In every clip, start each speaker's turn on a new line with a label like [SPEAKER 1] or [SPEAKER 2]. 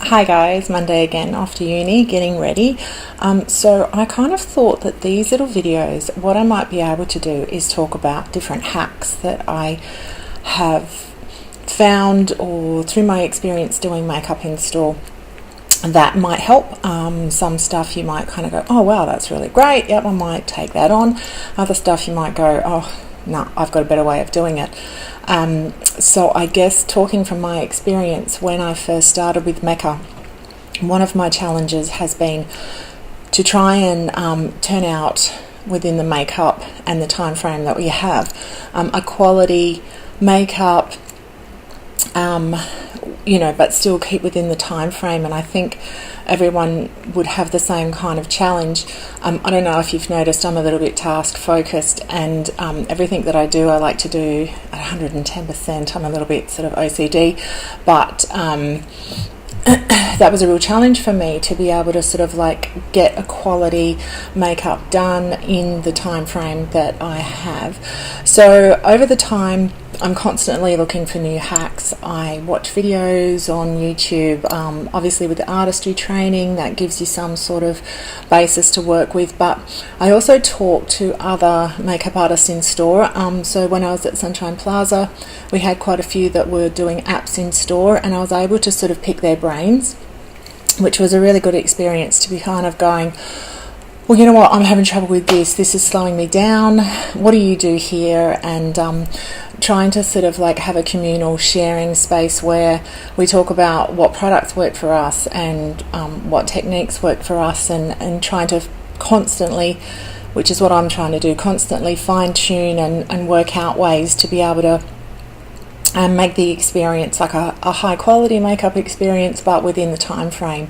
[SPEAKER 1] Hi guys, Monday again after uni, getting ready. So I kind of thought that these little videos, what I might be able to do is talk about different hacks that I have found or through my experience doing makeup in store that might help. Some stuff you might kind of go, oh wow, that's really great, yep, I might take that on. Other stuff you might go, oh no, I've got a better way of doing it. So I guess talking from my experience when I first started with Mecca, one of my challenges has been to try and turn out within the makeup and the time frame that we have a quality makeup, but still keep within the time frame. And I think everyone would have the same kind of challenge. I don't know if you've noticed, I'm a little bit task focused, and everything that I do I like to do at 110%. I'm a little bit sort of OCD, but that was a real challenge for me to be able to sort of like get a quality makeup done in the time frame that I have. So over the time, I'm constantly looking for new hacks. I watch videos on YouTube, obviously with the artistry training, that gives you some sort of basis to work with, but I also talk to other makeup artists in store. So when I was at Sunshine Plaza, we had quite a few that were doing apps in store, and I was able to sort of pick their brains, which was a really good experience to be kind of going, well, you know what, I'm having trouble with this is slowing me down, what do you do here? And trying to sort of like have a communal sharing space where we talk about what products work for us and what techniques work for us, and trying to constantly, which is what I'm trying to do, constantly fine tune and work out ways to be able to make the experience like a high quality makeup experience, but within the time frame.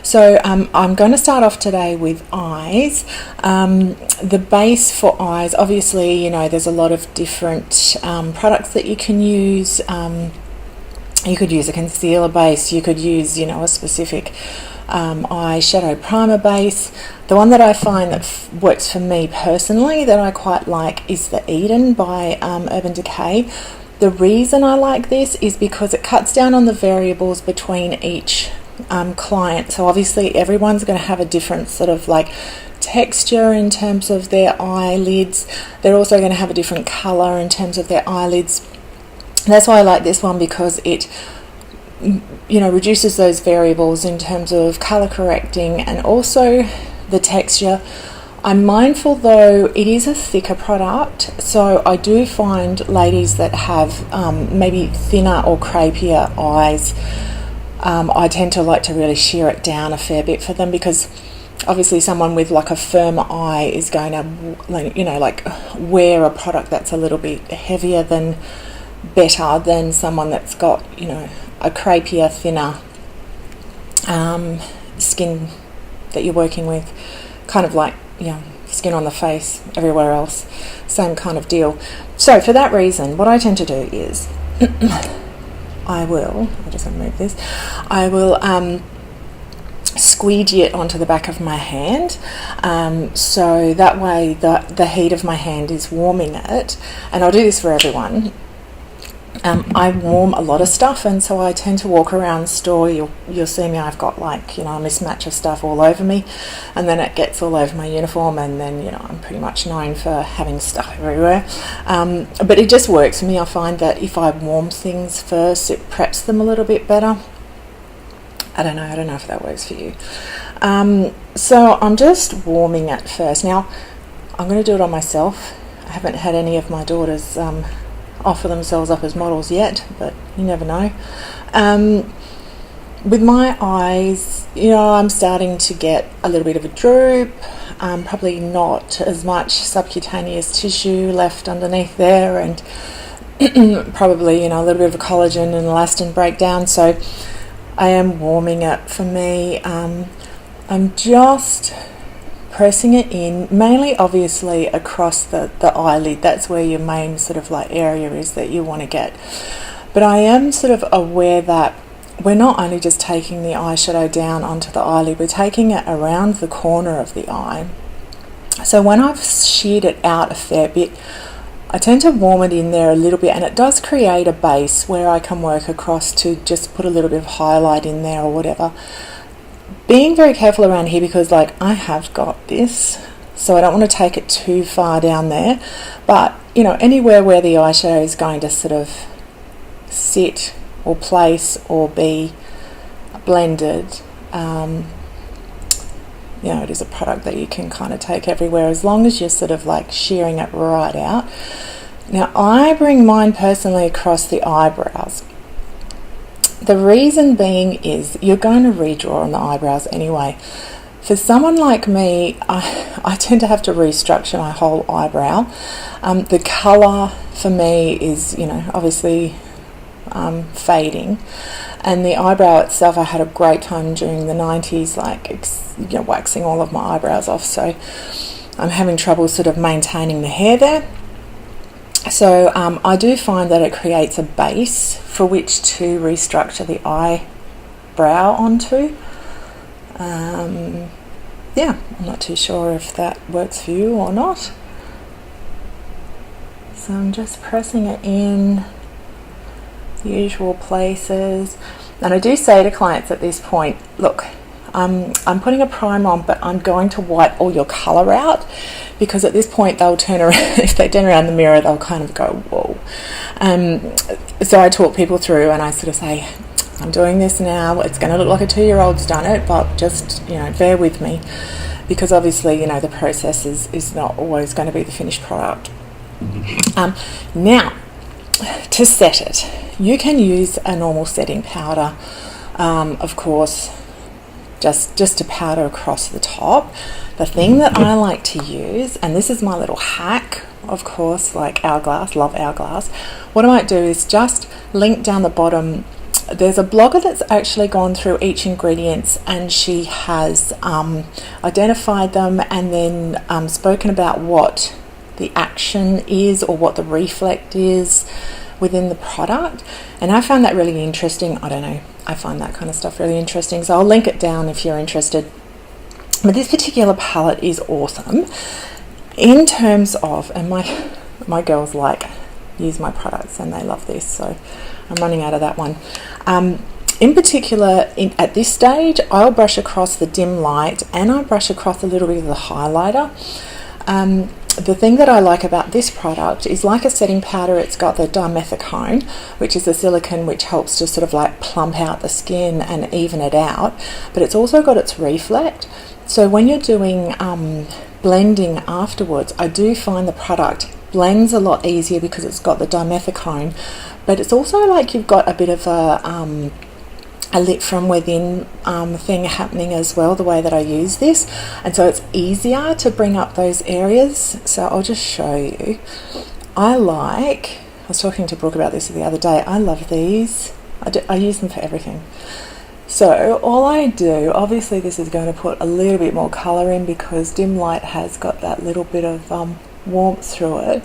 [SPEAKER 1] So I'm going to start off today with eyes. The base for eyes, obviously, there's a lot of different products that you can use. You could use a concealer base, you could use a specific eyeshadow primer base. The one that I find that works for me personally that I quite like is the Eden by Urban Decay. The reason I like this is because it cuts down on the variables between each client. So obviously everyone's going to have a different sort of like texture in terms of their eyelids. They're also going to have a different colour in terms of their eyelids. That's why I like this one, because it reduces those variables in terms of colour correcting and also the texture. I'm mindful though, it is a thicker product, so I do find ladies that have maybe thinner or crepier eyes, I tend to like to really shear it down a fair bit for them, because obviously someone with like a firm eye is going to wear a product that's a little bit heavier better than someone that's got a crepier, thinner skin that you're working with, kind of like skin on the face, everywhere else, same kind of deal. So for that reason, what I tend to do is I just want to move this, I will squeegee it onto the back of my hand, so that way the heat of my hand is warming it. And I'll do this for everyone. I warm a lot of stuff, and so I tend to walk around the store. You'll see me, I've got a mismatch of stuff all over me, and then it gets all over my uniform, and then I'm pretty much known for having stuff everywhere, but it just works for me. I find that if I warm things first, it preps them a little bit better. I don't know if that works for you. So I'm just warming it first. Now I'm going to do it on myself. I haven't had any of my daughters offer themselves up as models yet, but you never know. With my eyes, I'm starting to get a little bit of a droop, probably not as much subcutaneous tissue left underneath there, and probably a little bit of a collagen and elastin breakdown. So I am warming it. For me, I'm just pressing it in, mainly obviously across the eyelid. That's where your main sort of like area is that you want to get. But I am sort of aware that we're not only just taking the eyeshadow down onto the eyelid, we're taking it around the corner of the eye. So when I've sheared it out a fair bit, I tend to warm it in there a little bit, and it does create a base where I can work across to just put a little bit of highlight in there or whatever. Being very careful around here because like I have got this, so I don't want to take it too far down there, but you know, anywhere where the eyeshadow is going to sort of sit or place or be blended, you know, it is a product that you can kind of take everywhere as long as you're sort of like shearing it right out. Now I bring mine personally across the eyebrows. The reason being is you're going to redraw on the eyebrows anyway. For someone like me, I tend to have to restructure my whole eyebrow. The colour for me is, you know, obviously fading, and the eyebrow itself, I had a great time during the 90s, like, you know, waxing all of my eyebrows off, so I'm having trouble sort of maintaining the hair there. So I do find that it creates a base for which to restructure the eyebrow onto. Yeah, I'm not too sure if that works for you or not. So I'm just pressing it in the usual places, and I do say to clients at this point, look, I'm putting a primer on, but I'm going to wipe all your colour out, because at this point they'll turn around, if they turn around the mirror, they'll kind of go, whoa. So I talk people through and I sort of say, I'm doing this now, it's going to look like a 2-year-old's done it, but just, you know, bear with me, because obviously, you know, the process is not always going to be the finished product. Now, to set it, you can use a normal setting powder, of course, just to powder across the top. The thing that I like to use, and this is my little hack, of course, like Hourglass, love Hourglass, what I might do is just link down the bottom. There's a blogger that's actually gone through each ingredients, and she has identified them and then spoken about what the action is or what the reflect is within the product, and I found that really interesting. I don't know, I find that kind of stuff really interesting, so I'll link it down if you're interested. But this particular palette is awesome in terms of, and my girls like use my products and they love this, so I'm running out of that one. In particular, at this stage, I'll brush across the dim light and I'll brush across a little bit of the highlighter. The thing that I like about this product is, like a setting powder, it's got the dimethicone, which is the silicone which helps to sort of like plump out the skin and even it out, but it's also got its reflect. So when you're doing blending afterwards, I do find the product blends a lot easier because it's got the dimethicone, but it's also like you've got a bit of a lit from within thing happening as well, the way that I use this, and so it's easier to bring up those areas. So I'll just show you. I was talking to Brooke about this the other day, I love these. I use them for everything. So all I do, obviously this is going to put a little bit more colour in because dim light has got that little bit of warmth through it,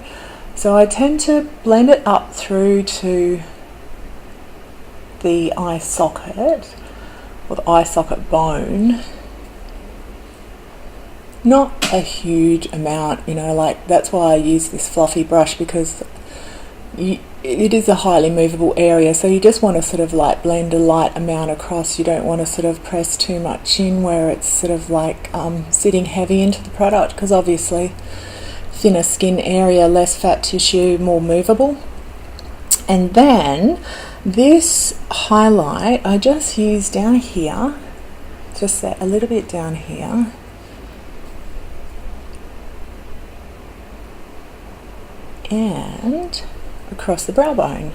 [SPEAKER 1] so I tend to blend it up through to the eye socket or the eye socket bone. Not a huge amount, you know, like that's why I use this fluffy brush, because it is a highly movable area, so you just want to sort of like blend a light amount across. You don't want to sort of press too much in where it's sort of like sitting heavy into the product, because obviously thinner skin area, less fat tissue, more movable. And then this highlight I just use down here, just that a little bit down here, and across the brow bone.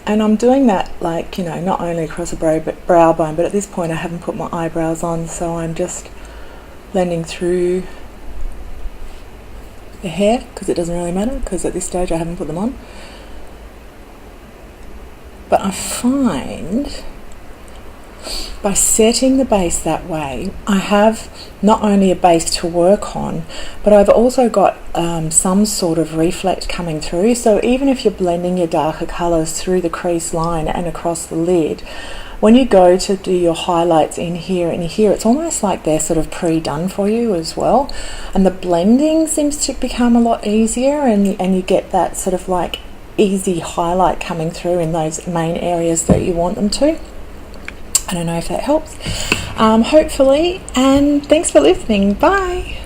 [SPEAKER 1] And I'm doing that, like, you know, not only across the brow bone, but at this point I haven't put my eyebrows on, so I'm just blending through the hair, because it doesn't really matter, because at this stage I haven't put them on. But I find by setting the base that way, I have not only a base to work on, but I've also got some sort of reflect coming through. So even if you're blending your darker colours through the crease line and across the lid, when you go to do your highlights in here, it's almost like they're sort of pre-done for you as well, and the blending seems to become a lot easier, and you get that sort of like easy highlight coming through in those main areas that you want them to. I don't know if that helps. Hopefully, and thanks for listening. Bye.